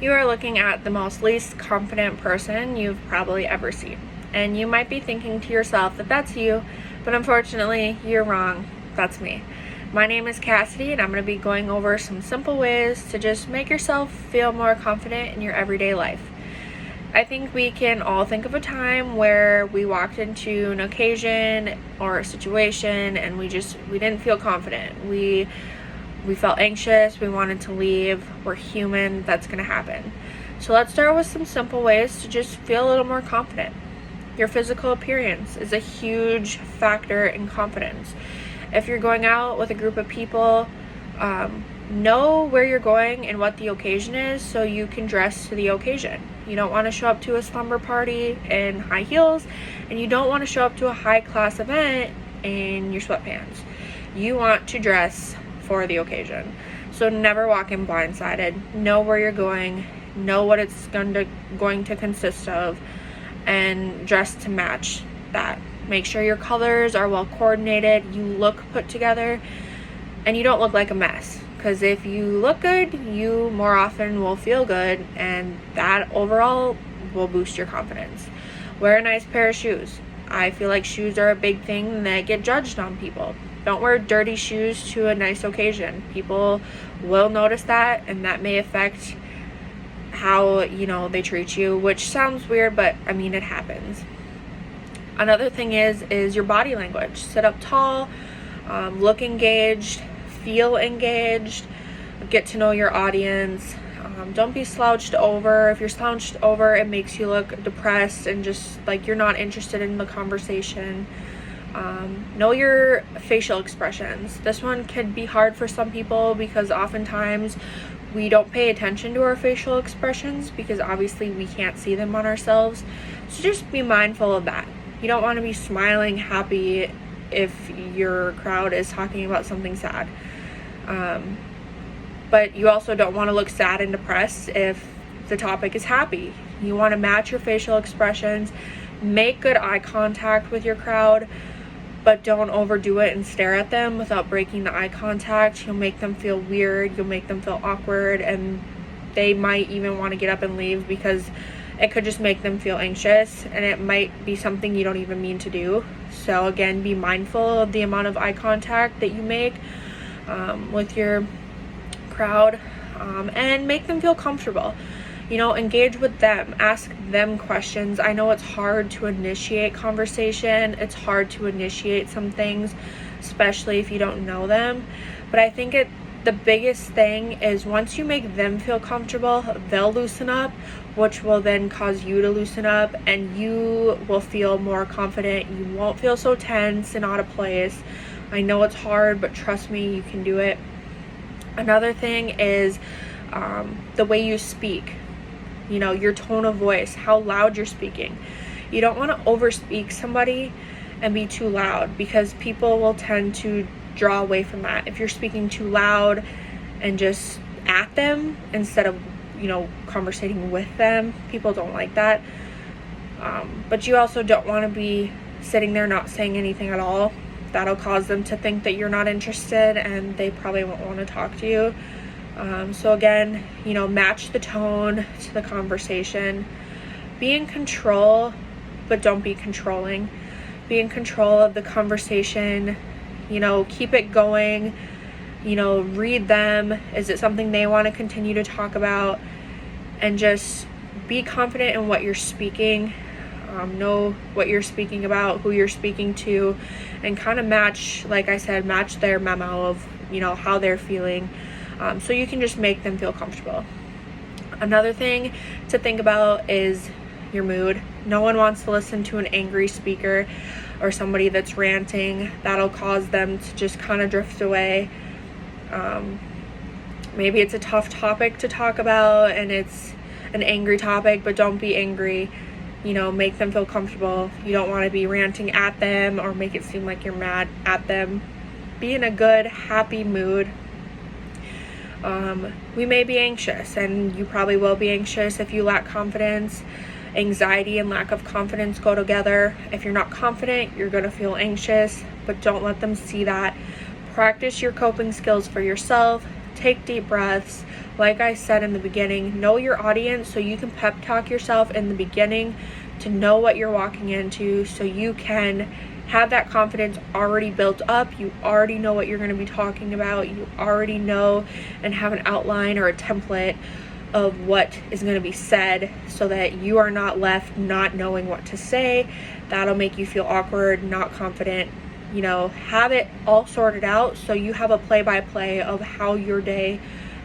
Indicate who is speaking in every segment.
Speaker 1: You are looking at the most least confident person you've probably ever seen. And you might be thinking to yourself that that's you, but unfortunately, you're wrong. That's me. My name is Cassidy, and I'm going to be going over some simple ways to just make yourself feel more confident in your everyday life. I think we can all think of a time where we walked into an occasion or a situation and we didn't feel confident. We felt anxious, we wanted to leave. We're human, that's going to happen. So let's start with some simple ways to just feel a little more confident. Your physical appearance is a huge factor in confidence. If you're going out with a group of people, know where you're going and what the occasion is so you can dress to the occasion. You don't want to show up to a slumber party in high heels, and you don't want to show up to a high class event in your sweatpants. You want to dress for the occasion. So never walk in blindsided. Know where you're going, know what it's going to consist of, and dress to match that. Make sure your colors are well coordinated, you look put together, and you don't look like a mess. Because if you look good, you more often will feel good, and that overall will boost your confidence. Wear a nice pair of shoes. I feel like shoes are a big thing that get judged on people. Don't wear dirty shoes to a nice occasion. People will notice that, and that may affect how, they treat you, which sounds weird, but I mean, it happens. Another thing is your body language. Sit up tall, look engaged, feel engaged, get to know your audience. Don't be slouched over. If you're slouched over, it makes you look depressed and just like you're not interested in the conversation. Know your facial expressions. This one could be hard for some people because oftentimes we don't pay attention to our facial expressions because obviously we can't see them on ourselves. So just be mindful of that. You don't want to be smiling happy if your crowd is talking about something sad. But you also don't want to look sad and depressed if the topic is happy. You want to match your facial expressions, make good eye contact with your crowd, but don't overdo it and stare at them without breaking the eye contact. You'll make them feel weird, you'll make them feel awkward, and they might even want to get up and leave because it could just make them feel anxious, and it might be something you don't even mean to do. So again, be mindful of the amount of eye contact that you make with your crowd, and make them feel comfortable. Engage with them, ask them questions. I know it's hard to initiate conversation, it's hard to initiate some things, especially if you don't know them, but I think the biggest thing is once you make them feel comfortable, they'll loosen up, which will then cause you to loosen up, and you will feel more confident. You won't feel so tense and out of place. I know it's hard, but trust me, you can do it. Another thing is the way you speak. Your tone of voice, how loud you're speaking. You don't want to overspeak somebody and be too loud because people will tend to draw away from that. If you're speaking too loud and just at them instead of, conversating with them, people don't like that. But you also don't want to be sitting there not saying anything at all. That'll cause them to think that you're not interested and they probably won't want to talk to you. So again, match the tone to the conversation. Be in control, but don't be controlling. Be in control of the conversation. Keep it going. Read them. Is it something they want to continue to talk about? And just be confident in what you're speaking. Know what you're speaking about, who you're speaking to, and kind of match, like I said, match their memo of, how they're feeling. So you can just make them feel comfortable. Another thing to think about is your mood. No one wants to listen to an angry speaker or somebody that's ranting. That'll cause them to just kind of drift away. Maybe it's a tough topic to talk about and it's an angry topic, but don't be angry. Make them feel comfortable. You don't want to be ranting at them or make it seem like you're mad at them. Be in a good, happy mood. We may be anxious, and you probably will be anxious if you lack confidence. Anxiety and lack of confidence go together. If you're not confident, you're going to feel anxious, but don't let them see that. Practice your coping skills for yourself. Take deep breaths. Like I said in the beginning, know your audience so you can pep talk yourself in the beginning to know what you're walking into, so you can have that confidence already built up. You already know what you're going to be talking about. You already know and have an outline or a template of what is going to be said, so that you are not left not knowing what to say. That'll make you feel awkward, not confident. You know, have it all sorted out so you have a play-by-play of how your day,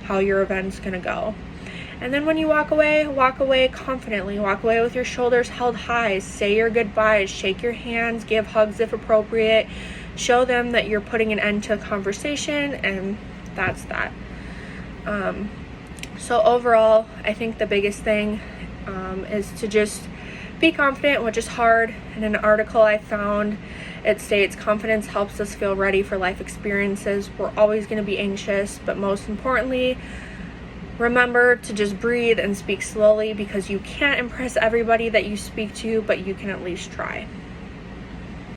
Speaker 1: how your event's going to go. And then when you walk away confidently. Walk away with your shoulders held high. Say your goodbyes, shake your hands, give hugs if appropriate. Show them that you're putting an end to the conversation, and that's that. So overall, I think the biggest thing is to just be confident, which is hard. In an article I found, it states confidence helps us feel ready for life experiences. We're always going to be anxious, but most importantly, remember to just breathe and speak slowly, because you can't impress everybody that you speak to, but you can at least try.